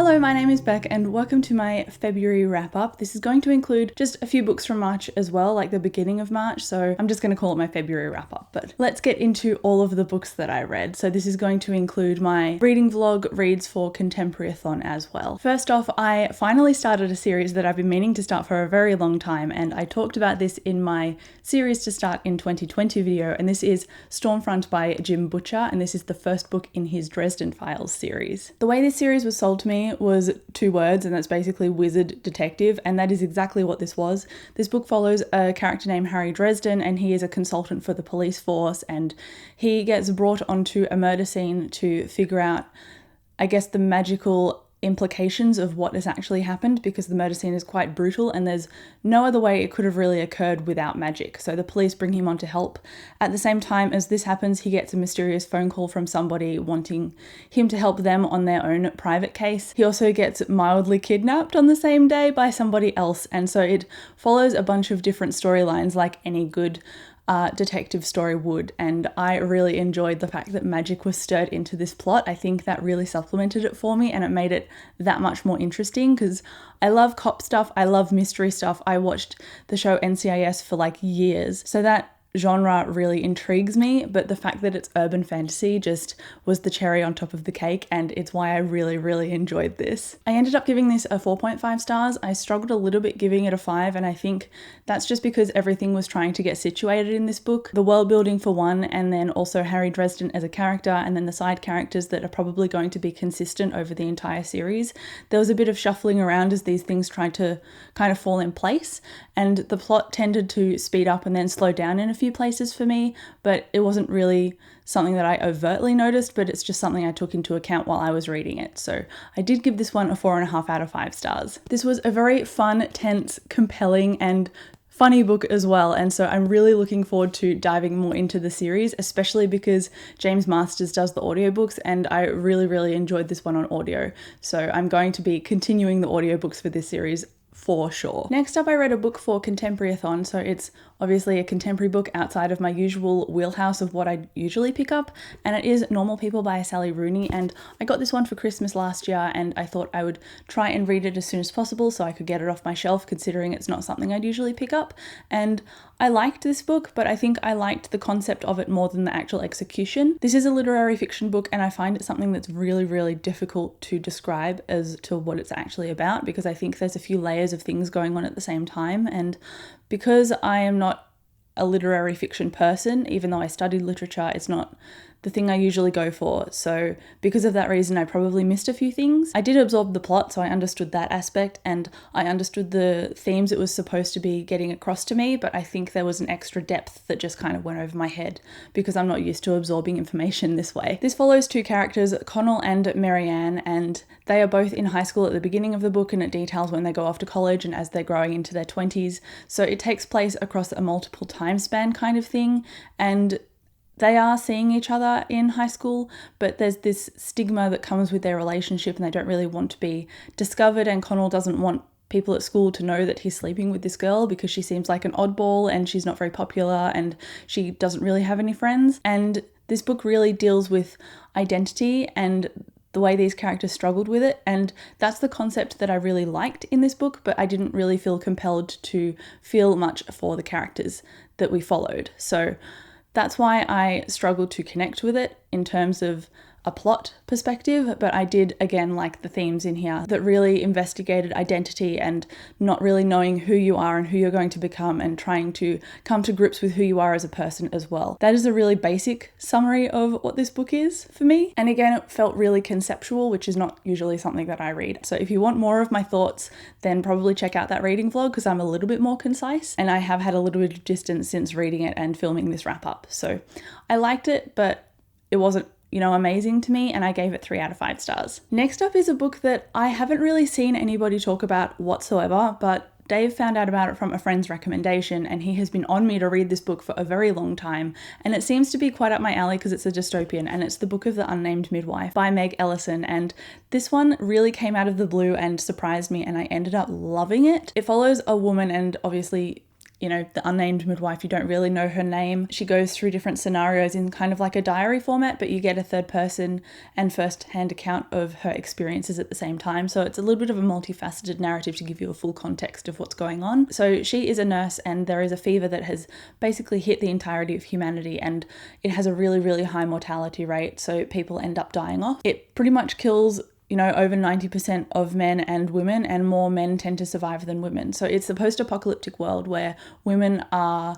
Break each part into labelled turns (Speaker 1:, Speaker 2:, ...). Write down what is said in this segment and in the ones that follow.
Speaker 1: Hello, my name is Beck and welcome to my February wrap up. This is going to include just a few books from March as well, like the beginning of March, so I'm just going to call it my February wrap up. But let's get into all of the books that I read. So this is going to include my reading vlog, reads for Contemporary-a-thon as well. First off, I finally started a series that I've been meaning to start for a very long time, and I talked about this in my series to start in 2020 video, and this is Stormfront by Jim Butcher, and this is the first book in his Dresden Files series. The way this series was sold to me was 2 words, and that's basically wizard detective, and that is exactly what this was. This book follows a character named Harry Dresden, and he is a consultant for the police force, and he gets brought onto a murder scene to figure out, I guess, the magical implications of what has actually happened, because the murder scene is quite brutal and there's no other way it could have really occurred without magic. So the police bring him on to help. At the same time as this happens, he gets a mysterious phone call from somebody wanting him to help them on their own private case. He also gets mildly kidnapped on the same day by somebody else, and so it follows a bunch of different storylines like any good detective story would, and I really enjoyed the fact that magic was stirred into this plot. I think that really supplemented it for me and it made it that much more interesting, because I love cop stuff, I love mystery stuff. I watched the show NCIS for like years, so that genre really intrigues me, but the fact that it's urban fantasy just was the cherry on top of the cake, and it's why I really enjoyed this. I ended up giving this a 4.5 stars. I struggled a little bit giving it a 5, and I think that's just because everything was trying to get situated in this book. The world building for one, and then also Harry Dresden as a character, and then the side characters that are probably going to be consistent over the entire series. There was a bit of shuffling around as these things tried to kind of fall in place, and the plot tended to speed up and then slow down in a few places for me, but it wasn't really something that I overtly noticed, but it's just something I took into account while I was reading it. So I did give this one a 4.5 out of 5 stars. This was a very fun, tense, compelling, and funny book as well, and so I'm really looking forward to diving more into the series, especially because James Masters does the audiobooks, and I really enjoyed this one on audio. So I'm going to be continuing the audiobooks for this series for sure. Next up, I read a book for Contemporary-a-thon, so it's obviously a contemporary book outside of my usual wheelhouse of what I usually pick up, and it is Normal People by Sally Rooney, and I got this one for Christmas last year, and I thought I would try and read it as soon as possible so I could get it off my shelf, considering it's not something I'd usually pick up. And I liked this book, but I think I liked the concept of it more than the actual execution. This is a literary fiction book, and I find it something that's really difficult to describe as to what it's actually about, because I think there's a few layers of things going on at the same time, and because I am not a literary fiction person, even though I studied literature, it's not the thing I usually go for. So because of that reason, I probably missed a few things. I did absorb the plot, so I understood that aspect, and I understood the themes it was supposed to be getting across to me, but I think there was an extra depth that just kind of went over my head because I'm not used to absorbing information this way. This follows 2 characters, Connell and Marianne, and they are both in high school at the beginning of the book, and it details when they go off to college and as they're growing into their 20s. So it takes place across a multiple time span kind of thing, and they are seeing each other in high school, but there's this stigma that comes with their relationship and they don't really want to be discovered, and Connell doesn't want people at school to know that he's sleeping with this girl because she seems like an oddball and she's not very popular and she doesn't really have any friends. And this book really deals with identity and the way these characters struggled with it, and that's the concept that I really liked in this book, but I didn't really feel compelled to feel much for the characters that we followed. So that's why I struggled to connect with it in terms of a plot perspective, but I did again like the themes in here that really investigated identity and not really knowing who you are and who you're going to become, and trying to come to grips with who you are as a person as well. That is a really basic summary of what this book is for me, and again it felt really conceptual, which is not usually something that I read. So if you want more of my thoughts, then probably check out that reading vlog, because I'm a little bit more concise and I have had a little bit of distance since reading it and filming this wrap up. So I liked it, but it wasn't amazing to me, and I gave it 3 out of 5 stars. Next up is a book that I haven't really seen anybody talk about whatsoever, but Dave found out about it from a friend's recommendation, and he has been on me to read this book for a very long time, and it seems to be quite up my alley because it's a dystopian, and it's the book of The Unnamed Midwife by Meg Ellison, and this one really came out of the blue and surprised me, and I ended up loving it. It follows a woman, and obviously the unnamed midwife, you don't really know her name. She goes through different scenarios in kind of like a diary format, but you get a third person and first-hand account of her experiences at the same time. So it's a little bit of a multifaceted narrative to give you a full context of what's going on. So she is a nurse, and there is a fever that has basically hit the entirety of humanity, and it has a really, really high mortality rate. So people end up dying off. It pretty much kills over 90% of men and women, and more men tend to survive than women. So it's a post-apocalyptic world where women are,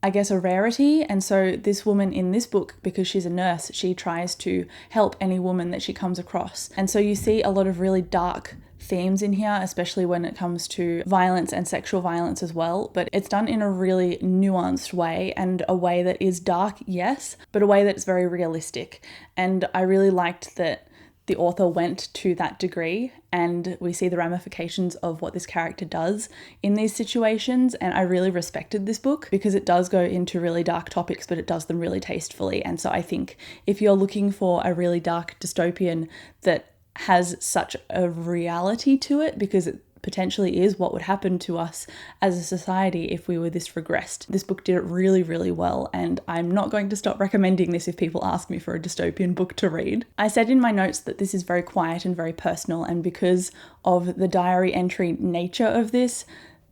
Speaker 1: I guess, a rarity. And so this woman in this book, because she's a nurse, she tries to help any woman that she comes across. And so you see a lot of really dark themes in here, especially when it comes to violence and sexual violence as well. But it's done in a really nuanced way, and a way that is dark, yes, but a way that's very realistic. And I really liked that the author went to that degree, and we see the ramifications of what this character does in these situations. And I really respected this book because it does go into really dark topics, but it does them really tastefully. And so I think if you're looking for a really dark dystopian that has such a reality to it, because it potentially is what would happen to us as a society if we were this regressed. This book did it really, really well, and I'm not going to stop recommending this if people ask me for a dystopian book to read. I said in my notes that this is very quiet and very personal, and because of the diary entry nature of this,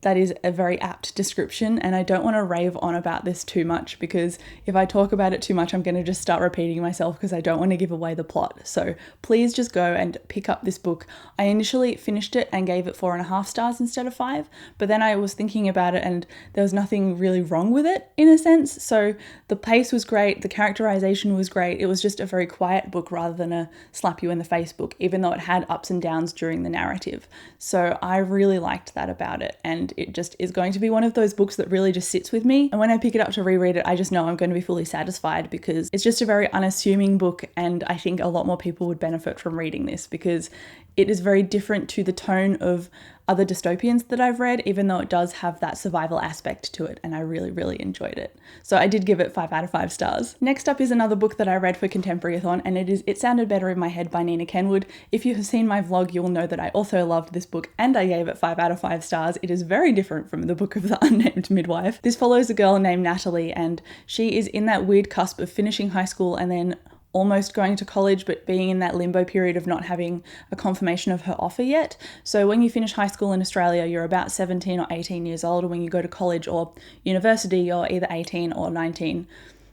Speaker 1: that is a very apt description, and I don't want to rave on about this too much, because if I talk about it too much, I'm going to just start repeating myself, because I don't want to give away the plot. So please just go and pick up this book. I initially finished it and gave it 4.5 stars instead of 5, but then I was thinking about it and there was nothing really wrong with it in a sense. So the pace was great, the characterization was great. It was just a very quiet book rather than a slap you in the face book, even though it had ups and downs during the narrative. So I really liked that about it, and it just is going to be one of those books that really just sits with me. And when I pick it up to reread it, I just know I'm going to be fully satisfied, because it's just a very unassuming book, and I think a lot more people would benefit from reading this, because it is very different to the tone of other dystopians that I've read, even though it does have that survival aspect to it, and I really, really enjoyed it. So I did give it 5 out of 5 stars. Next up is another book that I read for Contemporary-a-thon, and it is It Sounded Better in My Head by Nina Kenwood. If you have seen my vlog, you will know that I also loved this book, and I gave it 5 out of 5 stars. It is very different from the book of The Unnamed Midwife. This follows a girl named Natalie, and she is in that weird cusp of finishing high school and then almost going to college, but being in that limbo period of not having a confirmation of her offer yet. So when you finish high school in Australia, you're about 17 or 18 years old. When you go to college or university, you're either 18 or 19.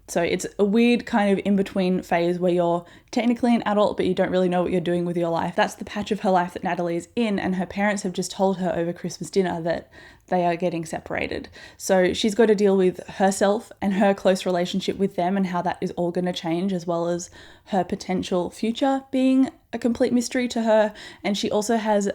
Speaker 1: So it's a weird kind of in-between phase where you're technically an adult, but you don't really know what you're doing with your life. That's the patch of her life that Natalie is in, and her parents have just told her over Christmas dinner that they are getting separated. So she's got to deal with herself and her close relationship with them, and how that is all going to change, as well as her potential future being a complete mystery to her. And she also has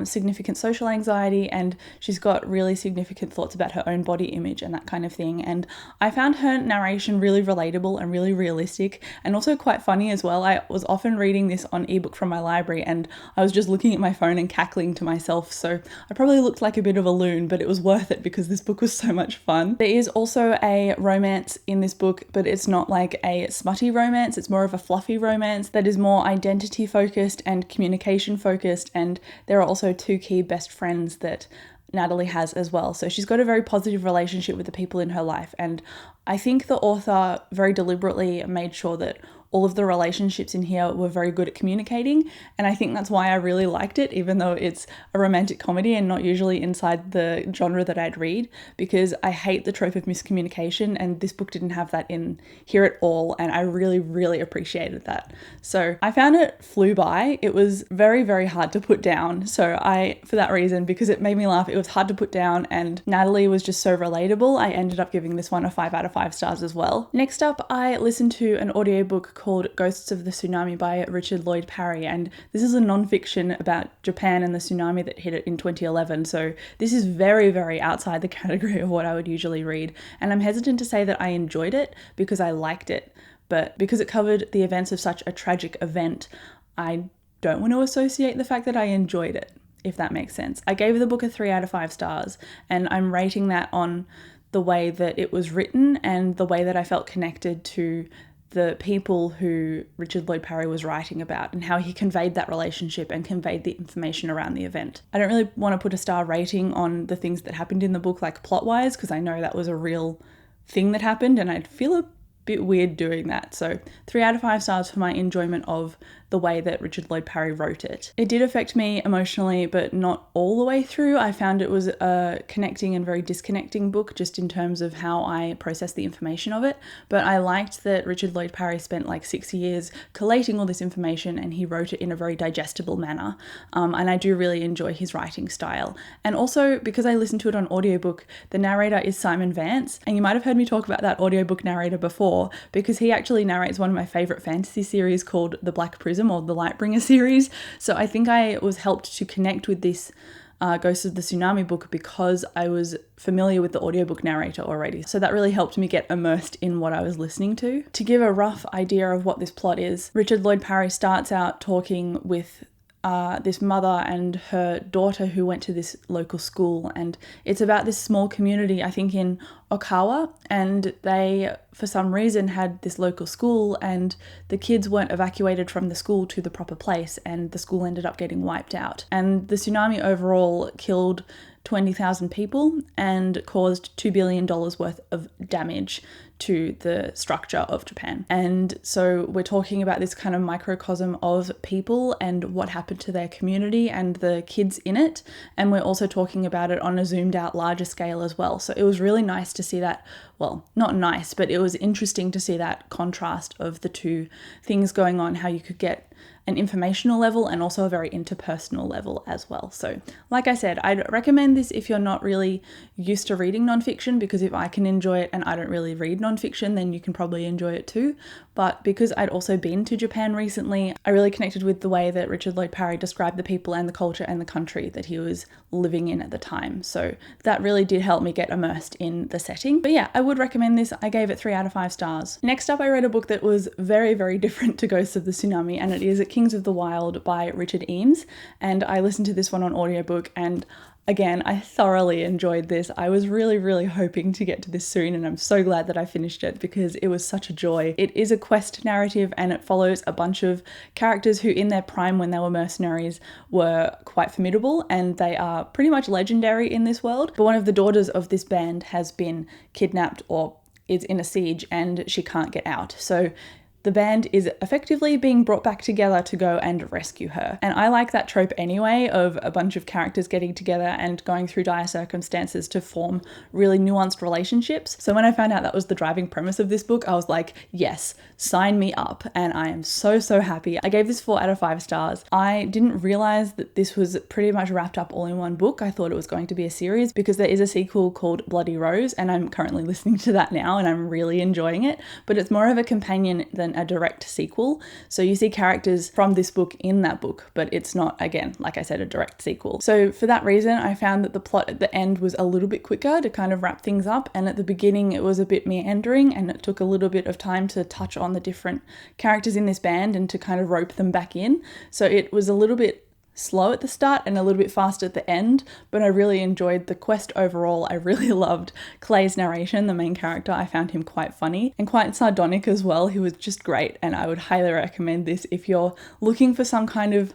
Speaker 1: significant social anxiety, and she's got really significant thoughts about her own body image and that kind of thing. And I found her narration really relatable and really realistic, and also quite funny as well. I was often reading this on ebook from my library, and I was just looking at my phone and cackling to myself. So I probably looked like a bit of a loon, but it was worth it because this book was so much fun. There is also a romance in this book, but it's not like a smutty romance. It's more of a fluffy romance that is more identity focused and communication focused. And there are also 2 key best friends that Natalie has as well. So she's got a very positive relationship with the people in her life. And I think the author very deliberately made sure that all of the relationships in here were very good at communicating, and I think that's why I really liked it, even though it's a romantic comedy and not usually inside the genre that I'd read, because I hate the trope of miscommunication, and this book didn't have that in here at all, and I really, really appreciated that. So I found it flew by. It was very, very hard to put down. So for that reason, because it made me laugh, it was hard to put down, and Natalie was just so relatable, I ended up giving this one a 5 out of 5 stars as well. Next up, I listened to an audiobook called Ghosts of the Tsunami by Richard Lloyd Parry, and this is a non-fiction about Japan and the tsunami that hit it in 2011, so this is very, very outside the category of what I would usually read, and I'm hesitant to say that I enjoyed it because I liked it, but because it covered the events of such a tragic event, I don't want to associate the fact that I enjoyed it, if that makes sense. I gave the book a 3 out of 5 stars, and I'm rating that on the way that it was written and the way that I felt connected to the people who Richard Lloyd Parry was writing about and how he conveyed that relationship and conveyed the information around the event. I don't really want to put a star rating on the things that happened in the book, like plot-wise, because I know that was a real thing that happened and I'd feel a bit weird doing that. So 3 out of 5 stars for my enjoyment of the way that Richard Lloyd Parry wrote it. It did affect me emotionally, but not all the way through. I found it was a connecting and very disconnecting book just in terms of how I processed the information of it. But I liked that Richard Lloyd Parry spent like 6 years collating all this information and he wrote it in a very digestible manner. And I do really enjoy his writing style. And also because I listened to it on audiobook, the narrator is Simon Vance. And you might have heard me talk about that audiobook narrator before because he actually narrates one of my favorite fantasy series called The Black Prism or the Lightbringer series. So I think I was helped to connect with this Ghosts of the Tsunami book because I was familiar with the audiobook narrator already. So that really helped me get immersed in what I was listening to. To give a rough idea of what this plot is, Richard Lloyd Parry starts out talking with this mother and her daughter who went to this local school, and it's about this small community, I think in Okawa, and they for some reason had this local school and the kids weren't evacuated from the school to the proper place and the school ended up getting wiped out. And the tsunami overall killed 20,000 people and caused $2 billion worth of damage to the structure of Japan. And so we're talking about this kind of microcosm of people and what happened to their community and the kids in it. And we're also talking about it on a zoomed out larger scale as well. So it was really nice to see that, well, not nice, but it was interesting to see that contrast of the two things going on, how you could get an informational level and also a very interpersonal level as well. So like I said, I'd recommend this if you're not really used to reading nonfiction, because if I can enjoy it and I don't really read nonfiction, then you can probably enjoy it too. But because I'd also been to Japan recently, I really connected with the way that Richard Lloyd Parry described the people and the culture and the country that he was living in at the time. So that really did help me get immersed in the setting. But yeah, I would recommend this. I gave it 3 out of 5 stars. Next up, I read a book that was very, very different to Ghosts of the Tsunami, and it is Kings of the Wyld by Richard Eames. And I listened to this one on audiobook, and again, I thoroughly enjoyed this. I was really, really hoping to get to this soon, and I'm so glad that I finished it because it was such a joy. It is a quest narrative and it follows a bunch of characters who in their prime when they were mercenaries were quite formidable, and they are pretty much legendary in this world. But one of the daughters of this band has been kidnapped or is in a siege and she can't get out. So the band is effectively being brought back together to go and rescue her. And I like that trope anyway, of a bunch of characters getting together and going through dire circumstances to form really nuanced relationships. So when I found out that was the driving premise of this book, I was like, yes, sign me up. And I am so, so happy. I gave this 4 out of 5 stars. I didn't realize that this was pretty much wrapped up all in one book. I thought it was going to be a series because there is a sequel called Bloody Rose, and I'm currently listening to that now and I'm really enjoying it. But it's more of a companion than a direct sequel. So you see characters from this book in that book, but it's not, again, like I said, a direct sequel. So for that reason, I found that the plot at the end was a little bit quicker to kind of wrap things up. And at the beginning, it was a bit meandering and it took a little bit of time to touch on the different characters in this band and to kind of rope them back in. So it was a little bit slow at the start and a little bit fast at the end, but I really enjoyed the quest overall. I really loved Clay's narration, the main character. I found him quite funny and quite sardonic as well. He was just great, and I would highly recommend this if you're looking for some kind of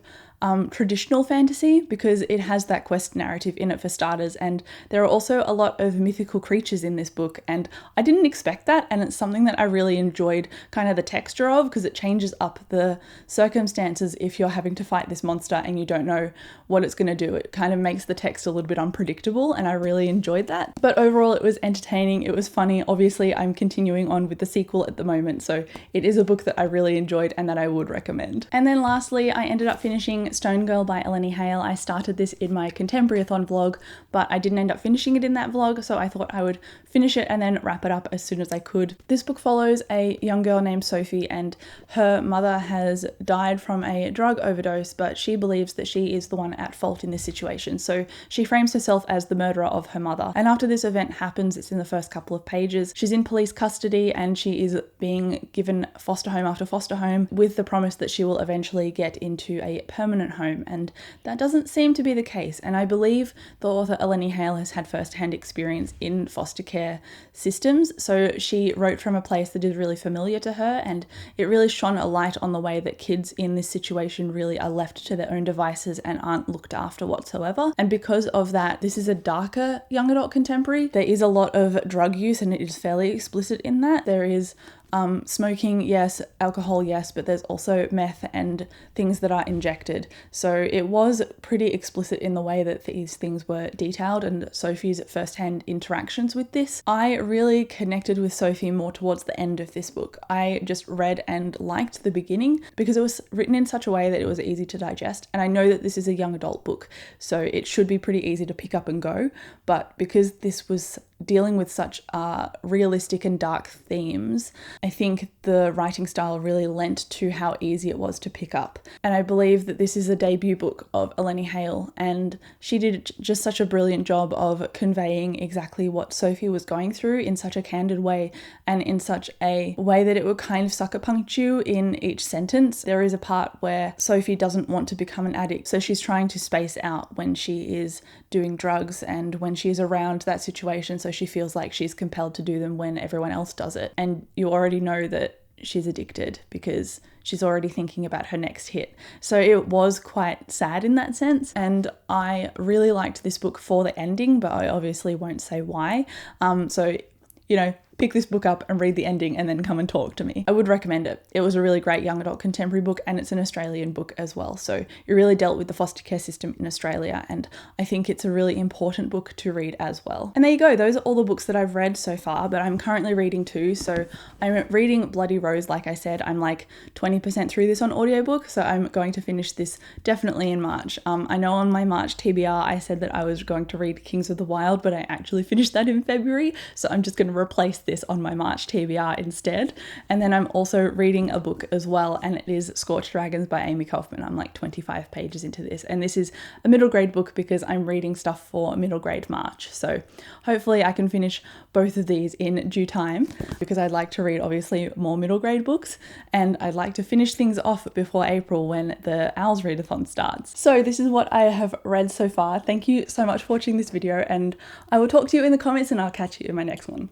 Speaker 1: traditional fantasy, because it has that quest narrative in it for starters, and there are also a lot of mythical creatures in this book, and I didn't expect that, and it's something that I really enjoyed kind of the texture of, because it changes up the circumstances if you're having to fight this monster and you don't know what it's going to do. It kind of makes the text a little bit unpredictable, and I really enjoyed that. But overall, it was entertaining, it was funny. Obviously, I'm continuing on with the sequel at the moment, so it is a book that I really enjoyed and that I would recommend. And then lastly, I ended up finishing Stone Girl by Eleni Hale. I started this in my Contemporary-a-thon vlog, but I didn't end up finishing it in that vlog, so I thought I would finish it and then wrap it up as soon as I could. This book follows a young girl named Sophie, and her mother has died from a drug overdose, but she believes that she is the one at fault in this situation, so she frames herself as the murderer of her mother. And after this event happens, it's in the first couple of pages, she's in police custody and she is being given foster home after foster home with the promise that she will eventually get into a permanent permanent home, and that doesn't seem to be the case. And I believe the author Eleni Hale has had first-hand experience in foster care systems, so she wrote from a place that is really familiar to her, and it really shone a light on the way that kids in this situation really are left to their own devices and aren't looked after whatsoever. And because of that, this is a darker young adult contemporary. There is a lot of drug use, and it is fairly explicit in that. There is smoking, yes, alcohol, yes, but there's also meth and things that are injected. So it was pretty explicit in the way that these things were detailed and Sophie's first-hand interactions with this. I really connected with Sophie more towards the end of this book. I just read and liked the beginning because it was written in such a way that it was easy to digest. And I know that this is a young adult book, so it should be pretty easy to pick up and go. But because this was dealing with such realistic and dark themes, I think the writing style really lent to how easy it was to pick up. And I believe that this is a debut book of Eleni Hale, and she did just such a brilliant job of conveying exactly what Sophie was going through in such a candid way, and in such a way that it would kind of sucker punch you in each sentence. There is a part where Sophie doesn't want to become an addict, so she's trying to space out when she is doing drugs and when she is around that situation, so she feels like she's compelled to do them when everyone else does it. And you already know that she's addicted because she's already thinking about her next hit. So it was quite sad in that sense, and I really liked this book for the ending, but I obviously won't say why. So, you know, pick this book up and read the ending and then come and talk to me. I would recommend it. It was a really great young adult contemporary book, and it's an Australian book as well. So it really dealt with the foster care system in Australia, and I think it's a really important book to read as well. And there you go. Those are all the books that I've read so far, but I'm currently reading two. So I'm reading Bloody Rose, like I said. I'm like 20% through this on audiobook, so I'm going to finish this definitely in March. I know on my March TBR I said that I was going to read Kings of the Wyld, but I actually finished that in February, so I'm just going to replace this on my March TBR instead. And then I'm also reading a book as well, and it is Scorch Dragons by Amy Kaufman. I'm like 25 pages into this, and this is a middle grade book because I'm reading stuff for middle grade March. So hopefully I can finish both of these in due time, because I'd like to read obviously more middle grade books, and I'd like to finish things off before April when the Owls Readathon starts. So this is what I have read so far. Thank you so much for watching this video, and I will talk to you in the comments, and I'll catch you in my next one.